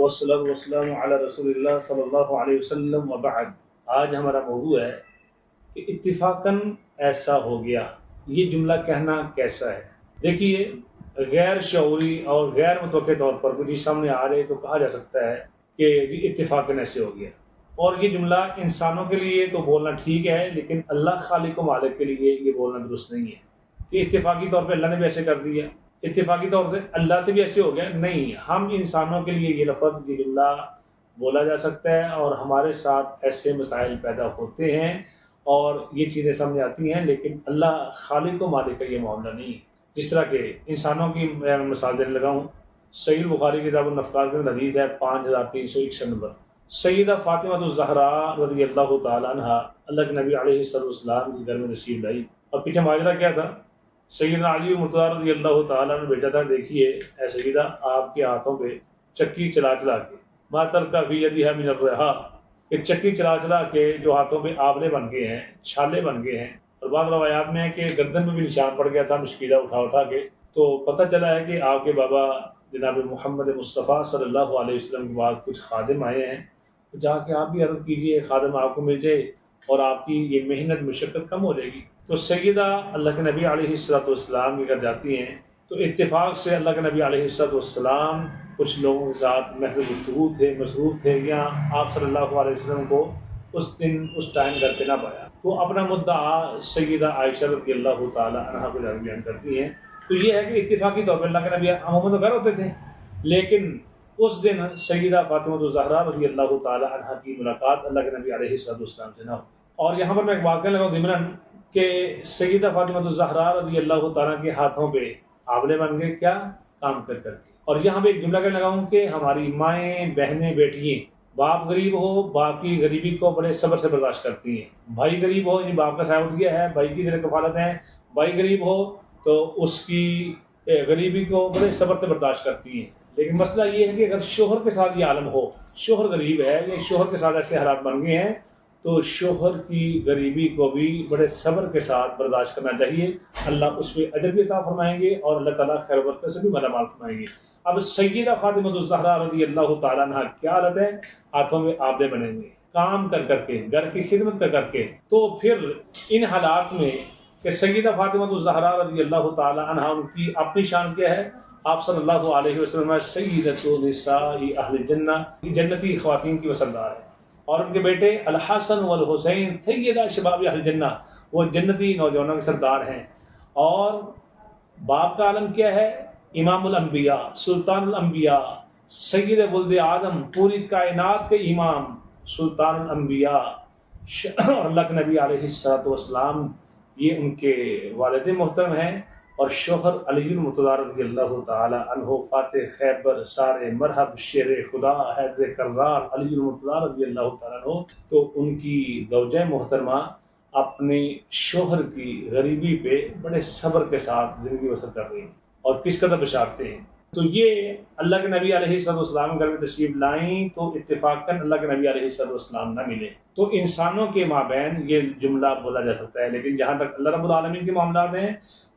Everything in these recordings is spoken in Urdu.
والصلاة والسلام علی رسول اللہ صلی اللہ علیہ وسلم وبعد۔ آج ہمارا موضوع ہے کہ اتفاقاً ایسا ہو گیا، یہ جملہ کہنا کیسا ہے؟ دیکھیے، غیر شعوری اور غیر متوقع طور پر کچھ سامنے آ رہے تو کہا جا سکتا ہے کہ یہ اتفاقاً ایسے ہو گیا، اور یہ جملہ انسانوں کے لیے تو بولنا ٹھیک ہے، لیکن اللہ خالق و مالک کے لیے یہ بولنا درست نہیں ہے کہ اتفاقی طور پہ اللہ نے بھی ایسے کر دیا، اتفاقی طور سے اللہ سے بھی ایسے ہو گیا۔ نہیں، ہم انسانوں کے لیے یہ لفظ، یہ جملہ بولا جا سکتا ہے، اور ہمارے ساتھ ایسے مسائل پیدا ہوتے ہیں اور یہ چیزیں سامنے آتی ہیں، لیکن اللہ خالق و مالک کا یہ معاملہ نہیں ہے۔ جس طرح کہ انسانوں کی میں مثال دینے لگا ہوں، صحیح بخاری کتاب النفقات کے حدیث ہے 5361 نمبر، سیدہ فاطمہ الزہراء رضی اللہ تعالیٰ عنہ اللہ کے نبی علیہ السلام کے گھر میں تشریف لائی، اور پیچھے ماجرا کیا تھا؟ سیدنا علی مرتضیٰ رضی اللہ تعالیٰ نے بھیجا تھا، دیکھیے اے سیدہ، آپ کے ہاتھوں پہ چکی چلا چلا کے ما ترک فی یدہا من الرہا، کہ چکی چلا چلا کے جو ہاتھوں پہ آبلے بن گئے ہیں، چھالے بن گئے ہیں، اور بعض روایات میں ہے کہ گردن میں بھی نشان پڑ گیا تھا مشکیزہ اٹھا اٹھا کے۔ تو پتہ چلا ہے کہ آپ کے بابا جناب محمد مصطفیٰ صلی اللہ علیہ وسلم کے بعد کچھ خادم آئے ہیں، تو جا کے آپ بھی عرض کیجئے، خادم آپ کو مل جائے اور آپ کی یہ محنت مشقت کم ہو جائے گی۔ تو سیدہ اللہ کے نبی علیہ السلام کے گھر جاتی ہیں، تو اتفاق سے اللہ کے نبی علیہ السلام کچھ لوگوں کے ساتھ محض گفتگو تھے، مصروف تھے، یا آپ صلی اللہ علیہ وسلم کو اس دن اس ٹائم گھر پہ نہ پایا، تو اپنا مدعا سیدہ عائشہ رضی اللہ تعالی عنہا کو بیان کرتی ہیں۔ تو یہ ہے کہ اتفاقی طور پر اللہ کے نبی عموماً تو گھر ہوتے تھے، لیکن اس دن سیدہ فاطمہ الزہراء رضی اللہ تعالی عنہا کی ملاقات اللہ کے نبی علیہ السلام سے نہ ہوئی۔ اور یہاں پر میں ایک بات کہنے لگا ضمناً کہ سیدہ فاطمہ الزہراء رضی اللہ تعالیٰ کے ہاتھوں پہ آبلے بن گئے، کیا کام کر کے۔ اور یہاں پہ ایک جملہ کہنے لگا ہوں کہ ہماری مائیں، بہنیں، بیٹیاں، باپ غریب ہو، باپ کی غریبی کو بڑے صبر سے برداشت کرتی ہیں، بھائی غریب ہو، باپ کا سایہ اٹھ گیا ہے، بھائی کی ذرا کفالت ہے، بھائی غریب ہو تو اس کی غریبی کو بڑے صبر سے برداشت کرتی ہیں۔ لیکن مسئلہ یہ ہے کہ اگر شوہر کے ساتھ یہ عالم ہو، شوہر غریب ہے یا شوہر کے ساتھ ایسے حالات بن گئے ہیں، تو شوہر کی غریبی کو بھی بڑے صبر کے ساتھ برداشت کرنا چاہیے، اللہ اس پہ اجر بھی عطا فرمائیں گے اور اللہ تعالیٰ خیر و برکت سے بھی مالا مال فرمائیں گے۔ اب سیدہ فاطمہ الزہراء رضی اللہ تعالیٰ عنہ کیا حالت ہے؟ ہاتھوں میں آبلے بنے ہوئے، کام کر کر کے، گھر کی خدمت کر کر کے۔ تو پھر ان حالات میں کہ سیدہ فاطمہ الزہراء رضی اللہ تعالیٰ عنہ، ان کی اپنی شان کیا ہے؟ آپ صلی اللہ علیہ وسلم سیدۃ نساء اہل الجنہ، جنتی خواتین کی وہ سردار ہے، اور ان کے بیٹے الحسن والحسین سیدہ شباب اہل الجنہ، وہ جنتی نوجوانوں کے سردار ہیں۔ اور باپ کا عالم کیا ہے؟ امام الانبیاء، سلطان الانبیاء، سید ولد آدم، پوری کائنات کے امام، سلطان الانبیاء، اور اللہ کے نبی علیہ السلام یہ ان کے والد محترم ہیں، اور شوہر علی المرتضیٰ رضی اللہ تعالی عنہ، فاتح خیبر، سارے مرحب، شیر خدا، حیدر کرار، علی المرتضیٰ رضی اللہ تعالیٰ عنہ۔ تو ان کی زوجہ محترمہ اپنے شوہر کی غریبی پہ بڑے صبر کے ساتھ زندگی بسر کر رہی ہیں، اور کس قدر بشارتے ہیں۔ تو یہ اللہ کے نبی علیہ السلام گھر میں تشریف لائیں تو اتفاقاً اللہ کے نبی علیہ السلام نہ ملے، تو انسانوں کے مابین یہ جملہ بولا جا سکتا ہے، لیکن جہاں تک اللہ رب العالمین کے معاملات ہیں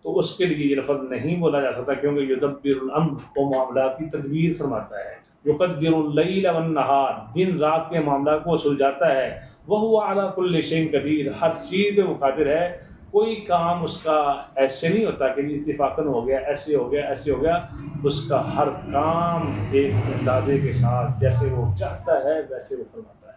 تو اس کے لیے یہ لفظ نہیں بولا جا سکتا، کیونکہ یدبر الامر، وہ معاملات کی تدبیر فرماتا ہے، یقدر اللیل والنہار، دن رات کے معاملات کو سلجھاتا ہے، وہو علی کل شیء قدیر، ہر چیز پہ وہ قادر ہے، کوئی کام اس کا ایسے نہیں ہوتا کہ اتفاقاً ہو گیا، ایسے ہو گیا، ایسے ہو گیا، اس کا ہر کام ایک اندازے کے ساتھ جیسے وہ چاہتا ہے ویسے وہ فرماتا ہے۔